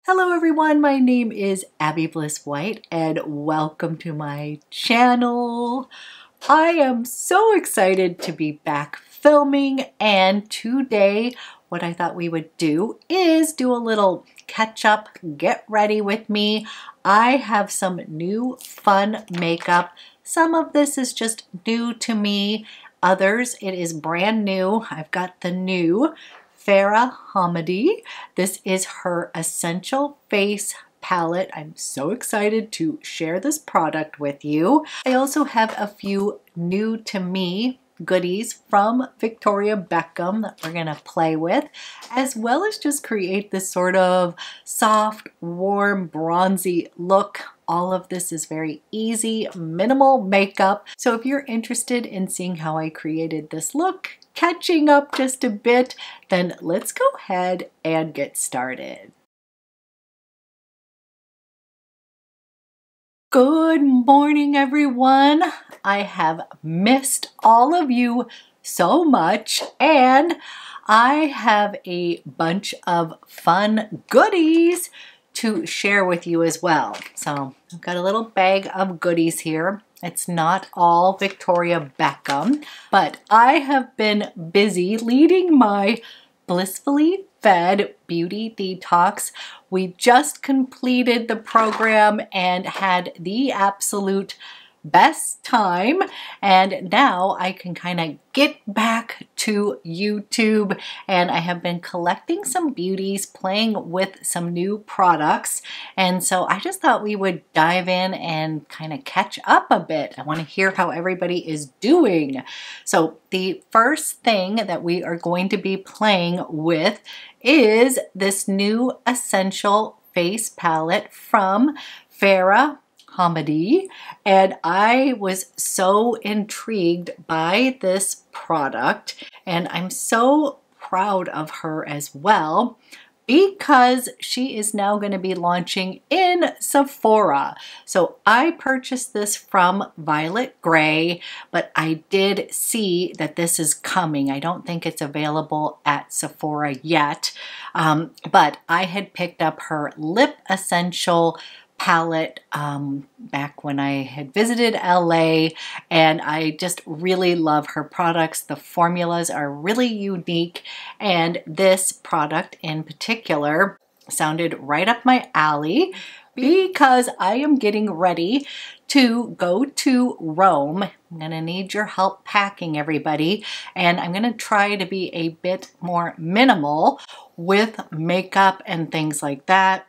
Hello everyone, my name is Abby Bliss White and welcome to my channel. I am so excited to be back filming, and today what I thought we would do is do a little catch up, get ready with me. I have some new fun makeup. Some of this is just new to me, others it is brand new. I've got the new Fara Homidi. This is her Essential Face palette. I'm so excited to share this product with you. I also have a few new to me goodies from Victoria Beckham that we're gonna play with, as well as just create this sort of soft, warm, bronzy look. All of this is very easy, minimal makeup. So if you're interested in seeing how I created this look, catching up just a bit, then let's go ahead and get started. Good morning, everyone. I have missed all of you so much, and I have a bunch of fun goodies to share with you as well. So I've got a little bag of goodies here. It's not all Victoria Beckham, but I have been busy leading my Blissfully Fed Beauty Detox. We just completed the program and had the absolute best time, and now I can kind of get back to YouTube, and I have been collecting some beauties, playing with some new products, and so I just thought we would dive in and kind of catch up a bit. I want to hear how everybody is doing. So the first thing that we are going to be playing with is this new Essential Face palette from Fara Homidi, and I was so intrigued by this product, and I'm so proud of her as well because she is now going to be launching in Sephora. So I purchased this from Violet Grey, but I did see that this is coming. I don't think it's available at Sephora yet, but I had picked up her Lip Essential palette back when I had visited LA, and I just really love her products. The formulas are really unique, and this product in particular sounded right up my alley because I am getting ready to go to Rome. I'm gonna need your help packing, everybody, and I'm gonna try to be a bit more minimal with makeup and things like that.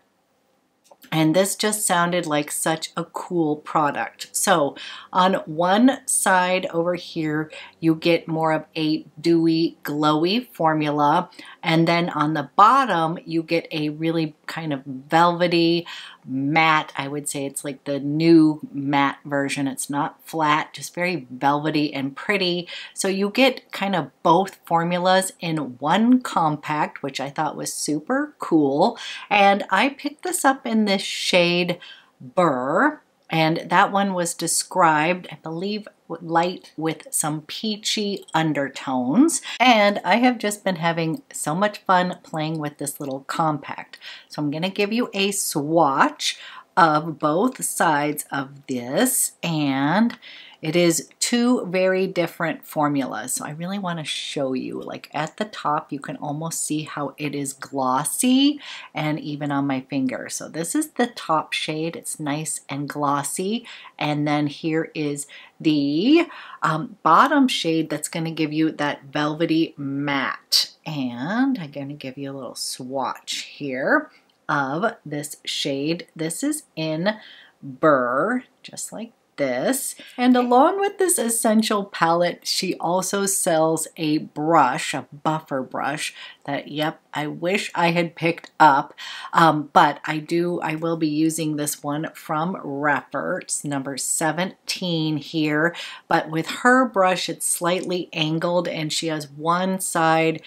And this just sounded like such a cool product. So on one side over here, you get more of a dewy, glowy formula. And then on the bottom, you get a really kind of velvety, matte. I would say it's like the new matte version. It's not flat, just very velvety and pretty. So you get kind of both formulas in one compact, which I thought was super cool. And I picked this up in this shade Beurre, and that one was described, I believe, light with some peachy undertones. And I have just been having so much fun playing with this little compact. So I'm going to give you a swatch of both sides of this, and it is two very different formulas. So I really want to show you, like at the top, you can almost see how it is glossy, and even on my finger. So this is the top shade. It's nice and glossy. And then here is the bottom shade that's going to give you that velvety matte. And I'm going to give you a little swatch here of this shade. This is in Beurre, just like this. And along with this essential palette, she also sells a brush, a buffer brush that, yep, I wish I had picked up, but I will be using this one from Repper. It's number 17 here, but with her brush, it's slightly angled, and she has one side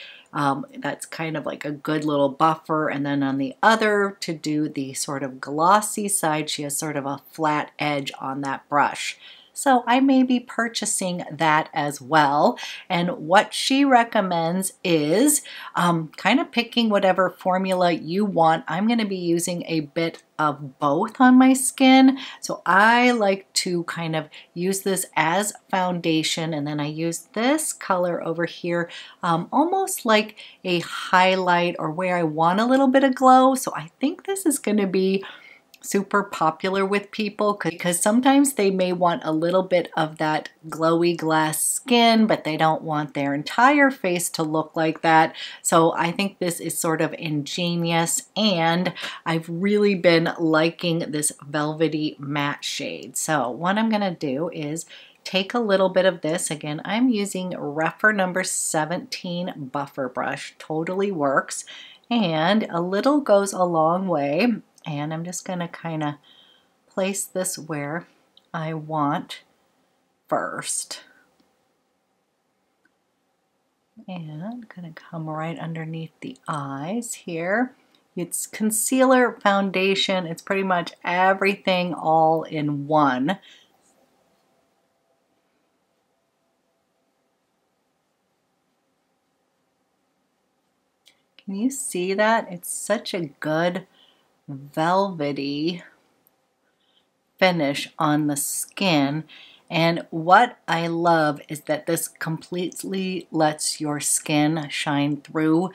that's kind of like a good little buffer, and then on the other, to do the sort of glossy side, she has sort of a flat edge on that brush. so I may be purchasing that as well. And what she recommends is kind of picking whatever formula you want. I'm going to be using a bit of both on my skin, so I like to kind of use this as foundation, and then I use this color over here almost like a highlight or where I want a little bit of glow. So I think this is going to be super popular with people because sometimes they may want a little bit of that glowy glass skin, but they don't want their entire face to look like that. So I think this is sort of ingenious, and I've really been liking this velvety matte shade. So what I'm gonna do is take a little bit of this. Again, I'm using Rephr number 17 buffer brush, totally works, and a little goes a long way. And I'm just going to kind of place this where I want first. And I'm going to come right underneath the eyes here. It's concealer, foundation, it's pretty much everything all in one. Can you see that? It's such a good velvety finish on the skin, and what I love is that this completely lets your skin shine through,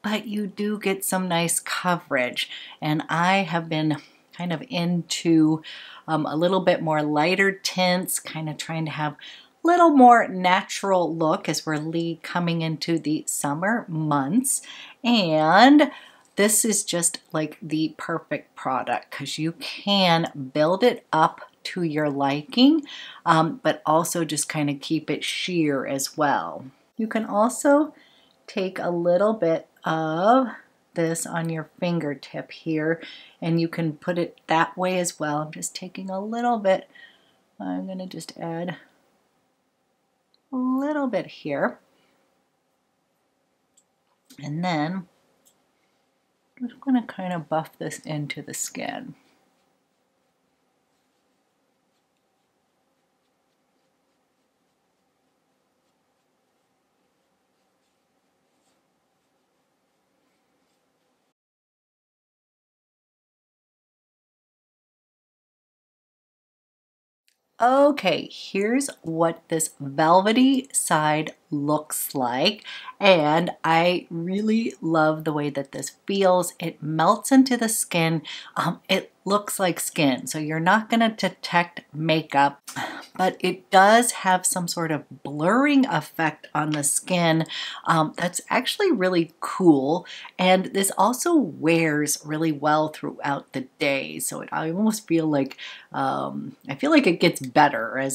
but you do get some nice coverage. And I have been kind of into a little bit more lighter tints, kind of trying to have a little more natural look as we're coming into the summer months. And this is just like the perfect product because you can build it up to your liking, but also just kind of keep it sheer as well. You can also take a little bit of this on your fingertip here, and you can put it that way as well. I'm just taking a little bit. I'm going to just add a little bit here. And then I'm just going to kind of buff this into the skin. Okay, here's what this velvety side looks like, and I really love the way that this feels. It melts into the skin. It looks like skin, so you're not going to detect makeup, but it does have some sort of blurring effect on the skin that's actually really cool, and this also wears really well throughout the day. So I almost feel like it gets better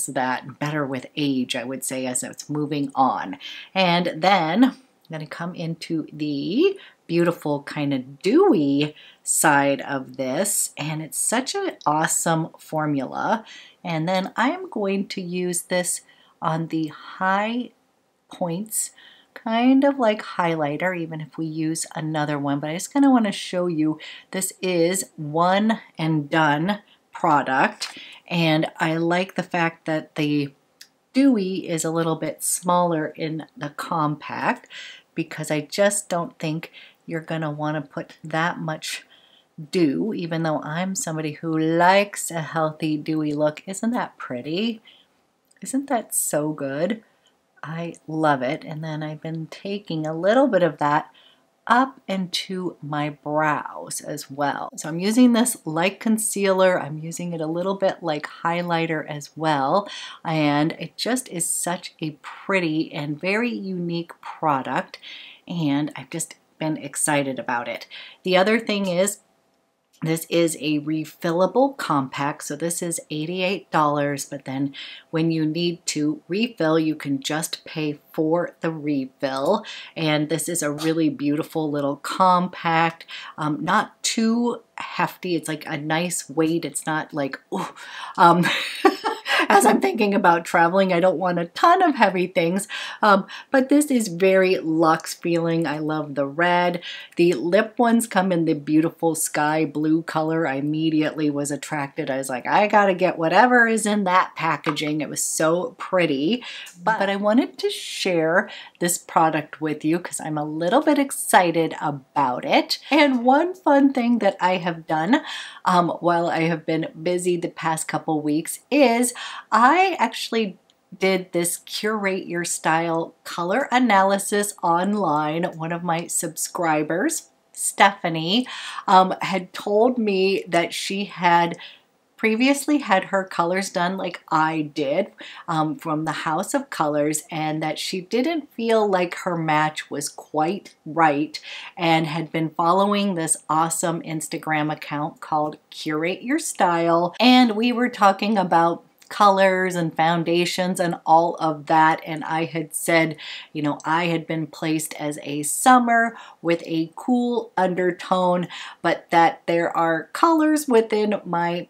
better with age, I would say, as it's moving on. And then I'm going to come into the beautiful kind of dewy side of this, and it's such an awesome formula. And then I'm going to use this on the high points, kind of like highlighter, even if we use another one, but I just kind of want to show you this is one and done product, and I like the fact that the dewy is a little bit smaller in the compact because I just don't think you're going to want to put that much dew, even though I'm somebody who likes a healthy dewy look. Isn't that pretty? Isn't that so good? I love it. And then I've been taking a little bit of that up into my brows as well. So I'm using this like concealer. I'm using it a little bit like highlighter as well. And it just is such a pretty and very unique product. And I've just been excited about it. The other thing is, this is a refillable compact, so this is $88, but then when you need to refill, you can just pay for the refill. And this is a really beautiful little compact, not too hefty. It's like a nice weight. It's not like, ooh, as I'm thinking about traveling. I don't want a ton of heavy things, but this is very luxe feeling. I love the red. The lip ones come in the beautiful sky blue color. I immediately was attracted. I was like, I gotta get whatever is in that packaging. It was so pretty, but I wanted to share this product with you because I'm a little bit excited about it. And one fun thing that I have done while I have been busy the past couple weeks is I actually did this Curate Your Style color analysis online. One of my subscribers, Stephanie, had told me that she had previously had her colors done like I did from the House of Colors, and that she didn't feel like her match was quite right, and had been following this awesome Instagram account called Curate Your Style, and we were talking about colors and foundations and all of that, and I had said, you know, I had been placed as a summer with a cool undertone, but that there are colors within my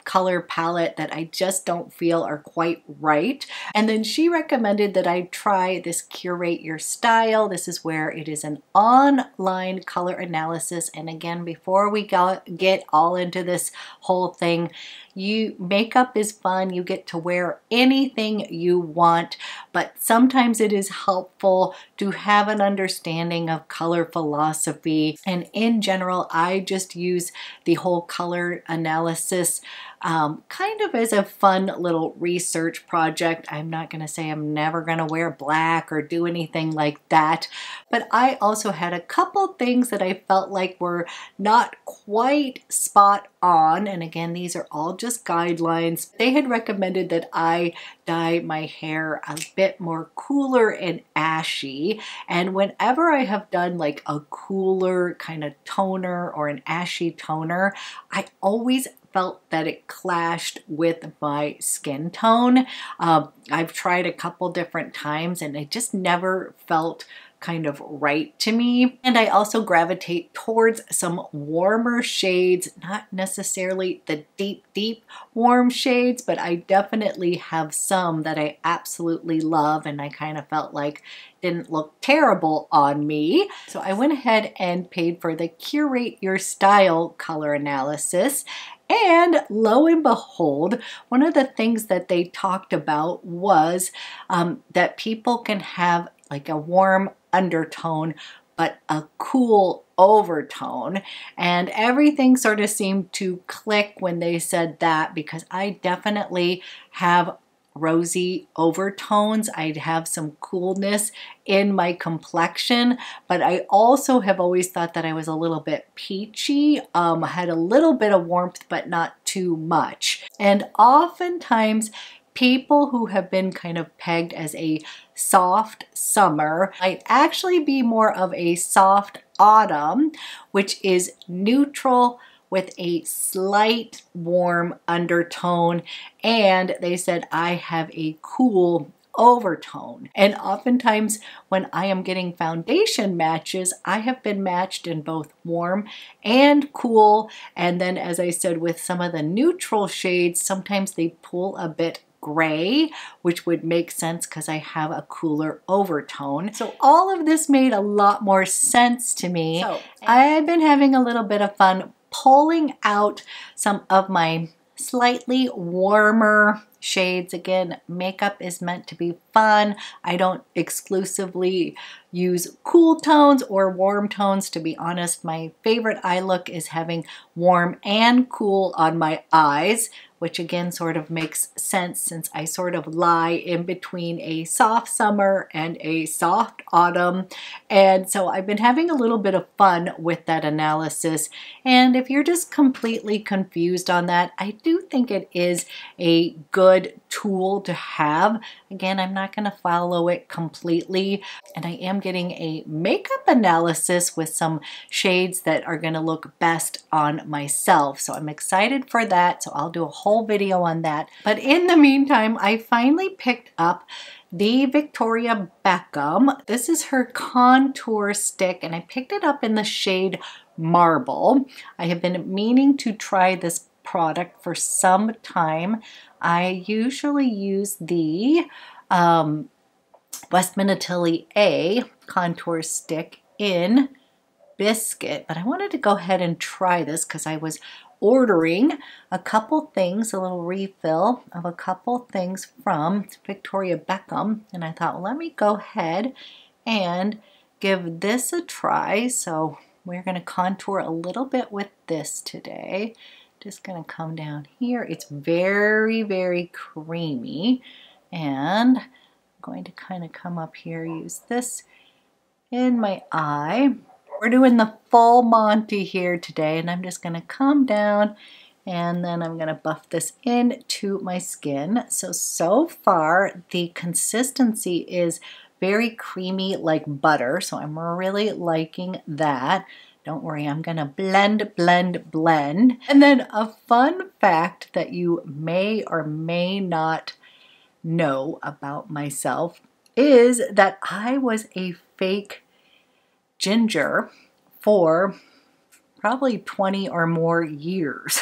color palette that I just don't feel are quite right. And then she recommended that I try this Curate Your Style. This is where it is an online color analysis. And again, before we get all into this whole thing, makeup is fun. You get to wear anything you want, but sometimes it is helpful to have an understanding of color philosophy. And in general, I just use the whole color analysis kind of as a fun little research project. I'm not going to say I'm never going to wear black or do anything like that, but I also had a couple things that I felt like were not quite spot on. And again, these are all just guidelines. They had recommended that I dye my hair a bit more cooler and ashy. And whenever I have done like a cooler kind of toner or an ashy toner, I always felt that it clashed with my skin tone. I've tried a couple different times and it just never felt kind of right to me. And I also gravitate towards some warmer shades, not necessarily the deep warm shades, but I definitely have some that I absolutely love and I kind of felt like didn't look terrible on me. So I went ahead and paid for the Curate Your Style color analysis. And lo and behold, one of the things that they talked about was that people can have like a warm undertone, but a cool overtone. And everything sort of seemed to click when they said that, because I definitely have rosy overtones. I'd have some coolness in my complexion, but I also have always thought that I was a little bit peachy. I had a little bit of warmth, but not too much. And oftentimes people who have been kind of pegged as a soft summer might actually be more of a soft autumn, which is neutral with a slight warm undertone. And they said I have a cool overtone. And oftentimes when I am getting foundation matches, I have been matched in both warm and cool. And then, as I said, with some of the neutral shades, sometimes they pull a bit gray, which would make sense because I have a cooler overtone. So all of this made a lot more sense to me. So I've been having a little bit of fun pulling out some of my slightly warmer shades. Again, makeup is meant to be fun. I don't exclusively use cool tones or warm tones. To be honest, my favorite eye look is having warm and cool on my eyes, which again sort of makes sense since I sort of lie in between a soft summer and a soft autumn. And so I've been having a little bit of fun with that analysis. And if you're just completely confused on that, I do think it is a good tool to have. Again, I'm not going to follow it completely, and I am getting a makeup analysis with some shades that are going to look best on myself. So I'm excited for that. So I'll do a whole video on that. But in the meantime, I finally picked up the Victoria Beckham. This is her contour stick, and I picked it up in the shade Marble. I have been meaning to try this product for some time. I usually use the Westman Atelier contour stick in Biscuit, but I wanted to go ahead and try this because I was ordering a couple things, a little refill of a couple things from Victoria Beckham, and I thought, well, let me go ahead and give this a try. So we're going to contour a little bit with this today. Just going to come down here. It's very, very creamy, and I'm going to kind of come up here, use this in my eye. We're doing the full Monty here today, and I'm just going to come down and then I'm going to buff this into my skin. So far the consistency is very creamy like butter, so I'm really liking that. Don't worry, I'm going to blend, blend, blend. And then a fun fact that you may or may not know about myself is that I was a fake ginger for probably 20 or more years.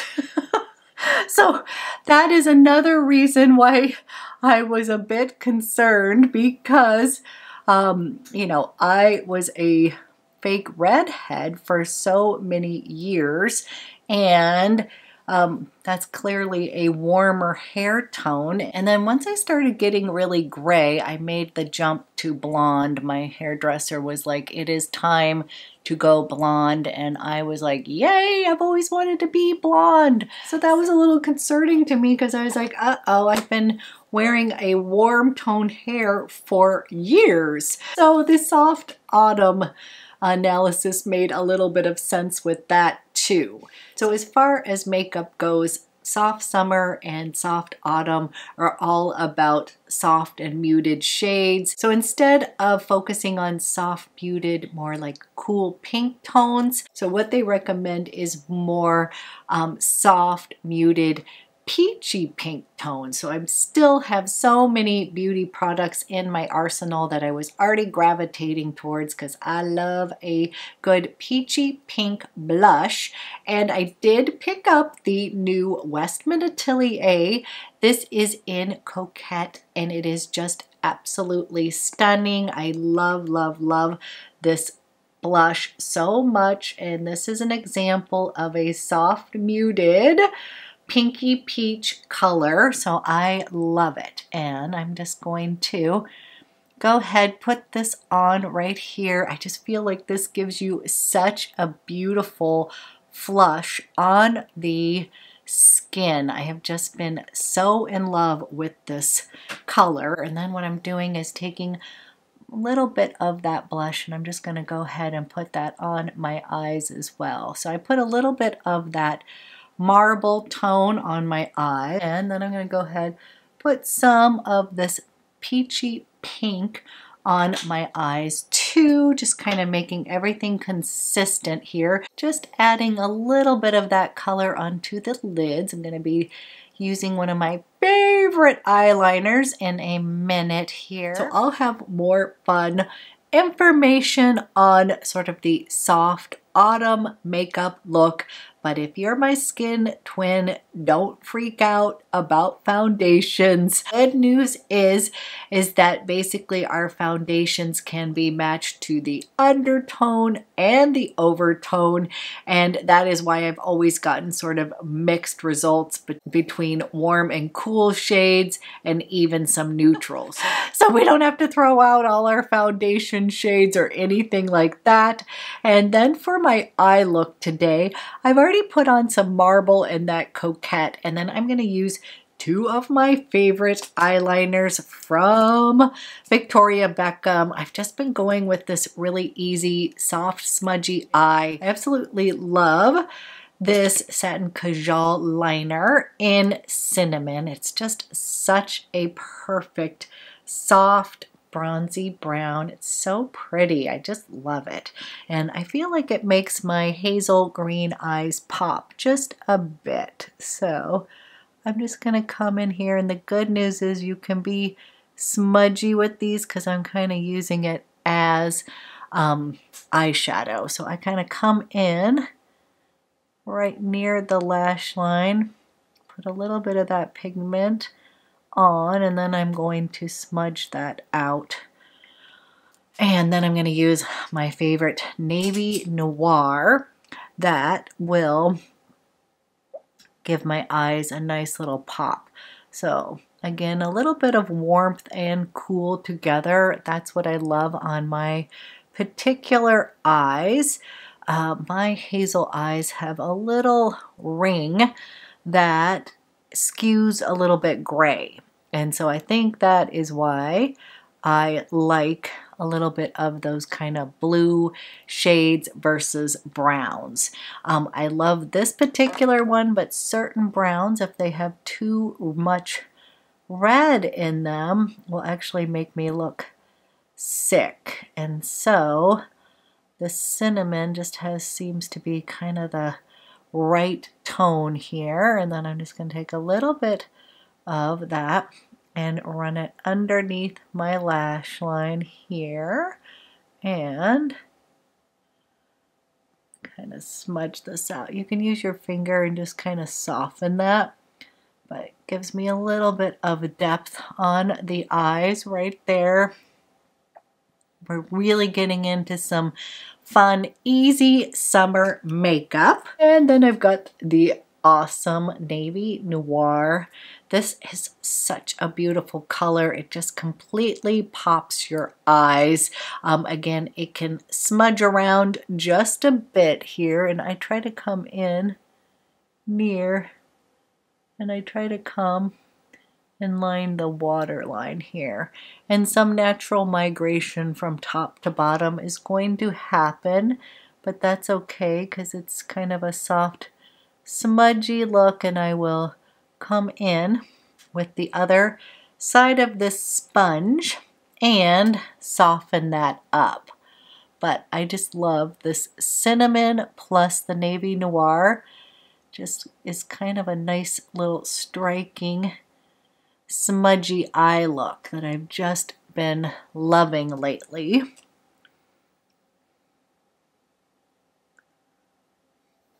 So that is another reason why I was a bit concerned, because you know, I was a fake redhead for so many years, and that's clearly a warmer hair tone. And then once I started getting really gray, I made the jump to blonde. My hairdresser was like, it is time to go blonde. And I was like, yay, I've always wanted to be blonde. So that was a little concerning to me, because I was like, uh-oh, I've been wearing a warm toned hair for years. So the soft autumn analysis made a little bit of sense with that too. So as far as makeup goes, soft summer and soft autumn are all about soft and muted shades. So instead of focusing on soft muted, more like cool pink tones, so what they recommend is more soft muted peachy pink tone. So I still have so many beauty products in my arsenal that I was already gravitating towards, because I love a good peachy pink blush. And I did pick up the new Westman Atelier. This is in Coquette, and it is just absolutely stunning. I love, love, love this blush so much. And this is an example of a soft muted pinky peach color, so I love it. And I'm just going to go ahead, put this on right here. I just feel like this gives you such a beautiful flush on the skin. I have just been so in love with this color. And then what I'm doing is taking a little bit of that blush, and I'm just going to go ahead and put that on my eyes as well. So I put a little bit of that marble tone on my eye, and then I'm going to go ahead, put some of this peachy pink on my eyes too, just kind of making everything consistent here. Just adding a little bit of that color onto the lids. I'm going to be using one of my favorite eyeliners in a minute here. So I'll have more fun information on sort of the soft autumn makeup look. But if you're my skin twin, don't freak out about foundations. Good news is that basically our foundations can be matched to the undertone and the overtone, and that is why I've always gotten sort of mixed results between warm and cool shades and even some neutrals. So we don't have to throw out all our foundation shades or anything like that. And then for my eye look today, I've already put on some marble in that Coquette, and then I'm going to use two of my favorite eyeliners from Victoria Beckham. I've just been going with this really easy, soft, smudgy eye. I absolutely love this Satin Kajal liner in Cinnamon. It's just such a perfect, soft, bronzy brown. It's so pretty. I just love it. And I feel like it makes my hazel green eyes pop just a bit. So I'm just going to come in here, and the good news is you can be smudgy with these because I'm kind of using it as eyeshadow. So I kind of come in right near the lash line, put a little bit of that pigment on, and then I'm going to smudge that out. And then I'm going to use my favorite Navy Noir that will give my eyes a nice little pop. So again, a little bit of warmth and cool together. That's what I love on my particular eyes. My hazel eyes have a little ring that skews a little bit gray. And so I think that is why I like a little bit of those kind of blue shades versus browns. I love this particular one, but certain browns, if they have too much red in them, will actually make me look sick. And so the cinnamon just seems to be kind of the right tone here. And then I'm just going to take a little bit of that and run it underneath my lash line here and kind of smudge this out. You can use your finger and just kind of soften that, but it gives me a little bit of depth on the eyes right there. We're really getting into some fun, easy summer makeup. And then I've got the awesome Navy Noir. This is such a beautiful color. It just completely pops your eyes. Again, it can smudge around just a bit here, and I try to come in near, and I try to come and line the waterline here. And some natural migration from top to bottom is going to happen, but that's okay because it's kind of a soft, smudgy look, and I will come in with the other side of this sponge and soften that up. But I just love this cinnamon plus the Navy Noir. Just is kind of a nice little striking smudgy eye look that I've just been loving lately.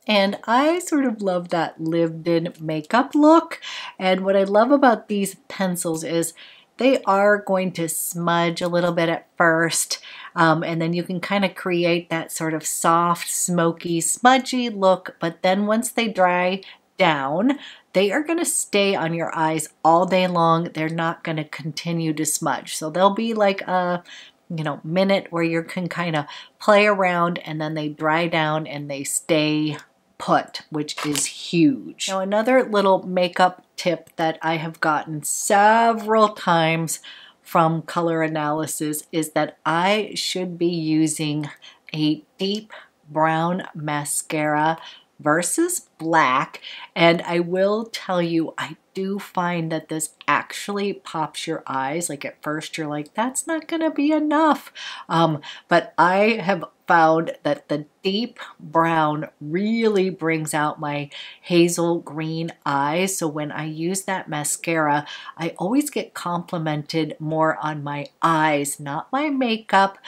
And I sort of love that lived-in makeup look. And what I love about these pencils is they are going to smudge a little bit at first, and then you can kind of create that sort of soft, smoky, smudgy look. But then once they dry down, they are going to stay on your eyes all day long. They're not going to continue to smudge. So they'll be like a minute where you can kind of play around, and then they dry down and they stay put, which is huge. Now, another little makeup tip that I have gotten several times from color analysis is that I should be using a deep brown mascara versus black. And I will tell you, I do find that this actually pops your eyes. Like at first you're like, that's not gonna be enough. But I have found that the deep brown really brings out my hazel green eyes. So when I use that mascara, I always get complimented more on my eyes, not my makeup,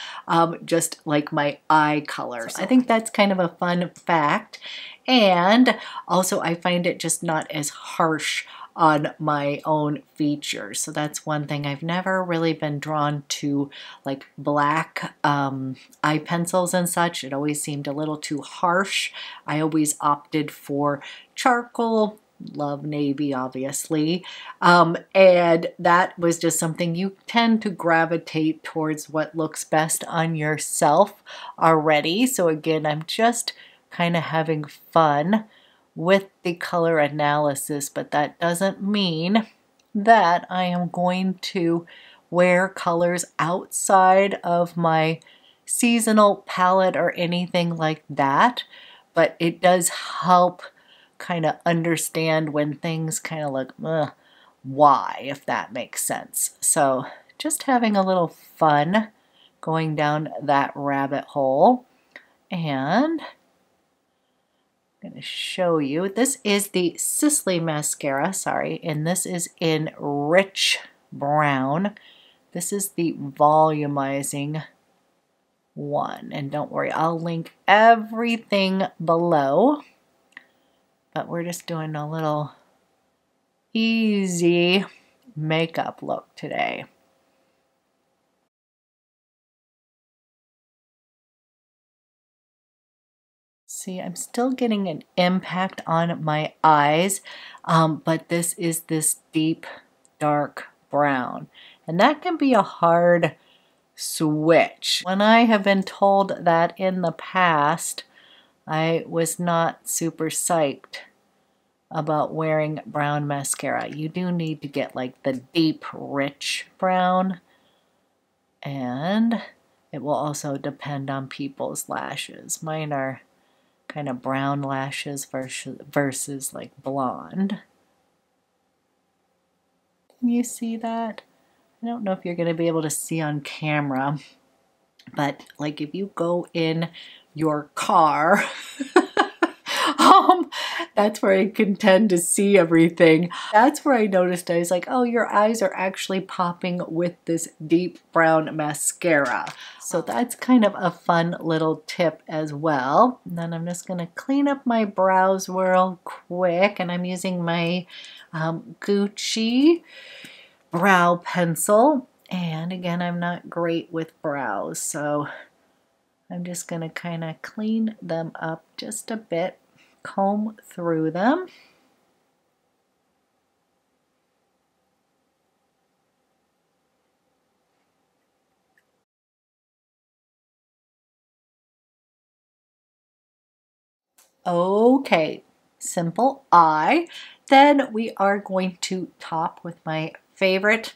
just like my eye color. So I think that's kind of a fun fact. And also I find it just not as harsh on my own features. So that's one thing. I've never really been drawn to like black eye pencils and such. It always seemed a little too harsh. I always opted for charcoal, love navy obviously, and that was just something you tend to gravitate towards what looks best on yourself already. So again, I'm just kind of having fun with the color analysis, but that doesn't mean that I am going to wear colors outside of my seasonal palette or anything like that, but it does help kind of understand when things kind of look, why, if that makes sense. So just having a little fun going down that rabbit hole. And I'm going to show you. This is the Sisley mascara, sorry, and this is in rich brown. This is the volumizing one, and don't worry, I'll link everything below, but we're just doing a little easy makeup look today. See, I'm still getting an impact on my eyes, but this is this deep, dark brown. And that can be a hard switch. When I have been told that in the past, I was not super psyched about wearing brown mascara. You do need to get like the deep, rich brown, and it will also depend on people's lashes. Mine are kind of brown lashes versus like blonde. Can you see that? I don't know if you're going to be able to see on camera, but like if you go in your car, that's where I can tend to see everything. That's where I noticed, I was like, oh, your eyes are actually popping with this deep brown mascara. So that's kind of a fun little tip as well. And then I'm just gonna clean up my brows real quick, and I'm using my Gucci brow pencil. And again, I'm not great with brows, so I'm just gonna kind of clean them up just a bit. Comb through them. Okay, simple eye. Then we are going to top with my favorite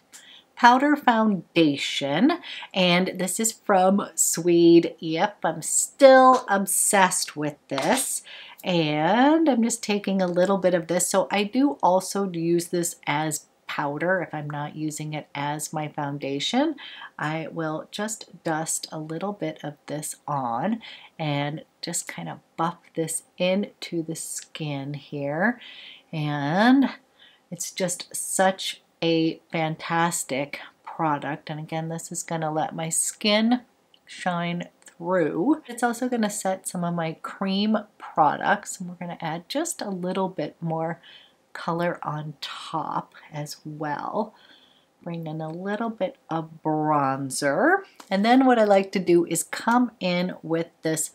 powder foundation, and this is from SWEED. Yep, I'm still obsessed with this. And I'm just taking a little bit of this. So I do also use this as powder. If I'm not using it as my foundation, I will just dust a little bit of this on and just kind of buff this into the skin here. And it's just such a fantastic product. And again, this is going to let my skin shine through. It's also going to set some of my cream products, and we're going to add just a little bit more color on top as well. Bring in a little bit of bronzer. And then what I like to do is come in with this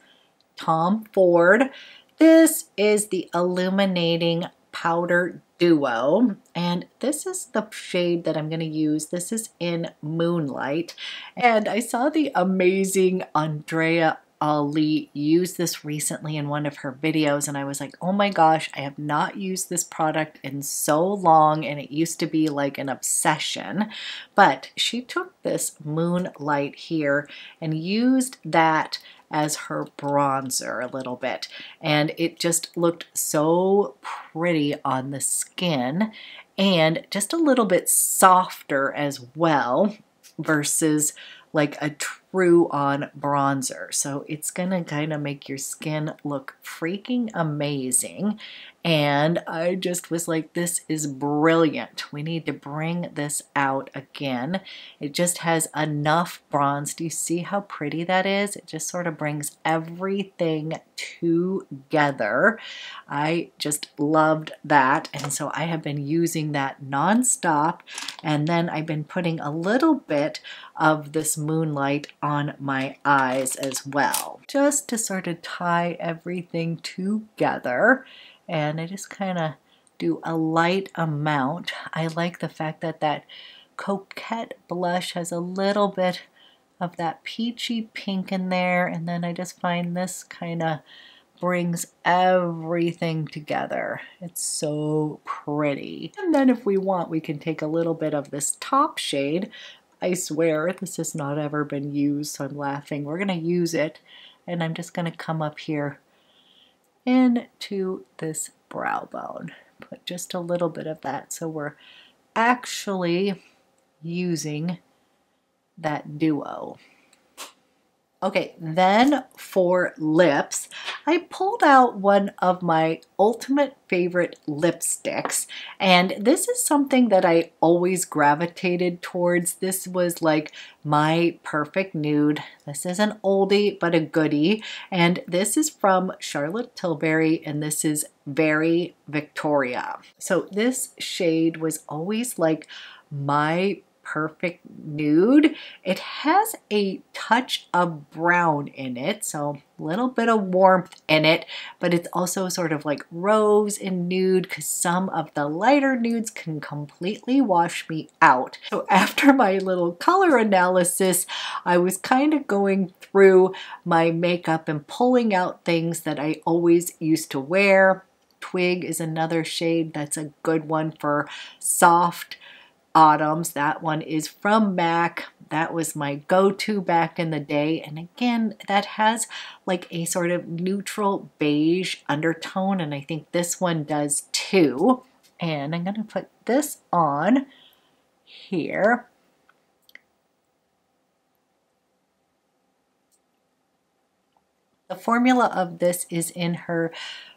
Tom Ford. This is the Illuminating Powder Duo, and this is the shade that I'm going to use. This is in Moonlight, and I saw the amazing Andrea Ali use this recently in one of her videos, and I was like, oh my gosh, I have not used this product in so long, and it used to be like an obsession. But she took this Moonlight here and used that as her bronzer a little bit, and it just looked so pretty on the skin and just a little bit softer as well versus like a true on bronzer. So it's gonna kind of make your skin look freaking amazing. And I just was like, this is brilliant. We need to bring this out again. It just has enough bronze. Do you see how pretty that is? It just sort of brings everything together. I just loved that. And so I have been using that nonstop. And then I've been putting a little bit of this Moonlight on my eyes as well, just to sort of tie everything together. And I just kind of do a light amount. I like the fact that that Coquette blush has a little bit of that peachy pink in there, and then I just find this kind of brings everything together. It's so pretty. And then if we want, we can take a little bit of this top shade. I swear this has not ever been used, so I'm laughing. We're gonna use it, and I'm just gonna come up here into this brow bone. Put just a little bit of that, so we're actually using that duo. Okay, then for lips, I pulled out one of my ultimate favorite lipsticks, and this is something that I always gravitated towards. This was like my perfect nude. This is an oldie but a goodie, and this is from Charlotte Tilbury, and this is Very Victoria. So this shade was always like my perfect nude. It has a touch of brown in it, so a little bit of warmth in it, but it's also sort of like rose and nude because some of the lighter nudes can completely wash me out. So after my little color analysis, I was kind of going through my makeup and pulling out things that I always used to wear. Twig is another shade that's a good one for soft autumns. That one is from MAC. That was my go-to back in the day. And again, that has like a sort of neutral beige undertone, and I think this one does too. And I'm going to put this on here. The formula of this is in her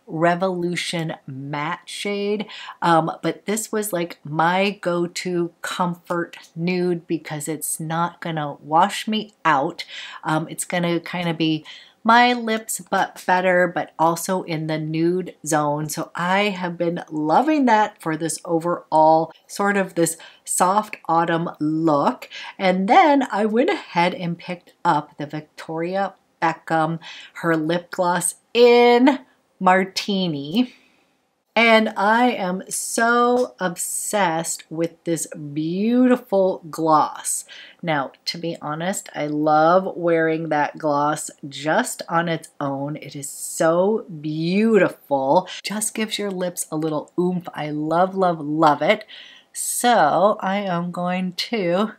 Revolution matte shade, but this was like my go-to comfort nude because it's not gonna wash me out. It's gonna kind of be my lips but better, but also in the nude zone. So I have been loving that for this overall sort of this soft autumn look. And then I went ahead and picked up the Victoria Beckham, her lip gloss in Martini, and I am so obsessed with this beautiful gloss. Now, to be honest, I love wearing that gloss just on its own. It is so beautiful. Just gives your lips a little oomph. I love, love, love it. So I am going to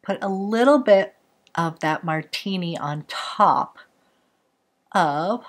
put a little bit of that Martini on top of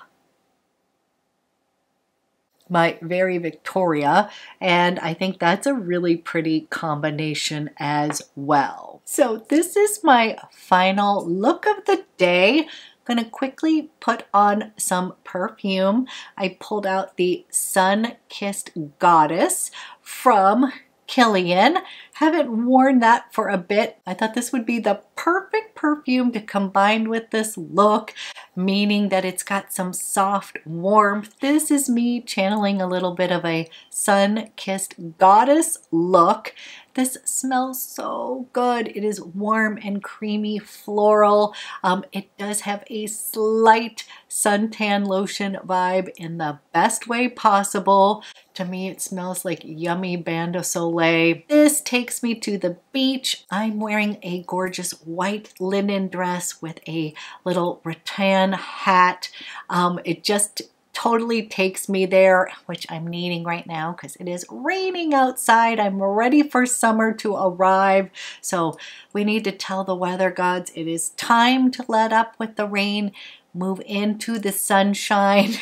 my Very Victoria, and I think that's a really pretty combination as well. So this is my final look of the day. I'm gonna quickly put on some perfume. I pulled out the Sun-Kissed Goddess from Kilian. Haven't worn that for a bit. I thought this would be the perfect perfume to combine with this look, meaning that it's got some soft warmth. This is me channeling a little bit of a sun-kissed goddess look. This smells so good. It is warm and creamy floral. It does have a slight suntan lotion vibe in the best way possible. To me, it smells like yummy Bain de Soleil. This takes me to the beach. I'm wearing a gorgeous white linen dress with a little rattan hat. It just totally takes me there, which I'm needing right now because it is raining outside. I'm ready for summer to arrive. So we need to tell the weather gods it is time to let up with the rain, move into the sunshine.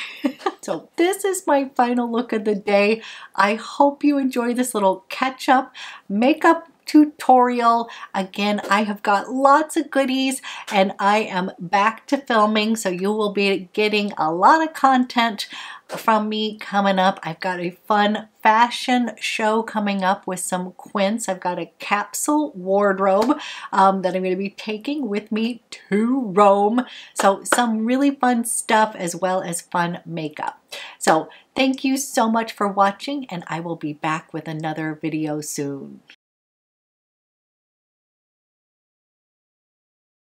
So this is my final look of the day. I hope you enjoy this little catch-up makeup tutorial. Again, I have got lots of goodies and I am back to filming, so you will be getting a lot of content from me coming up. I've got a fun fashion show coming up with some quints. I've got a capsule wardrobe that I'm going to be taking with me to Rome. So some really fun stuff as well as fun makeup. So thank you so much for watching, and I will be back with another video soon.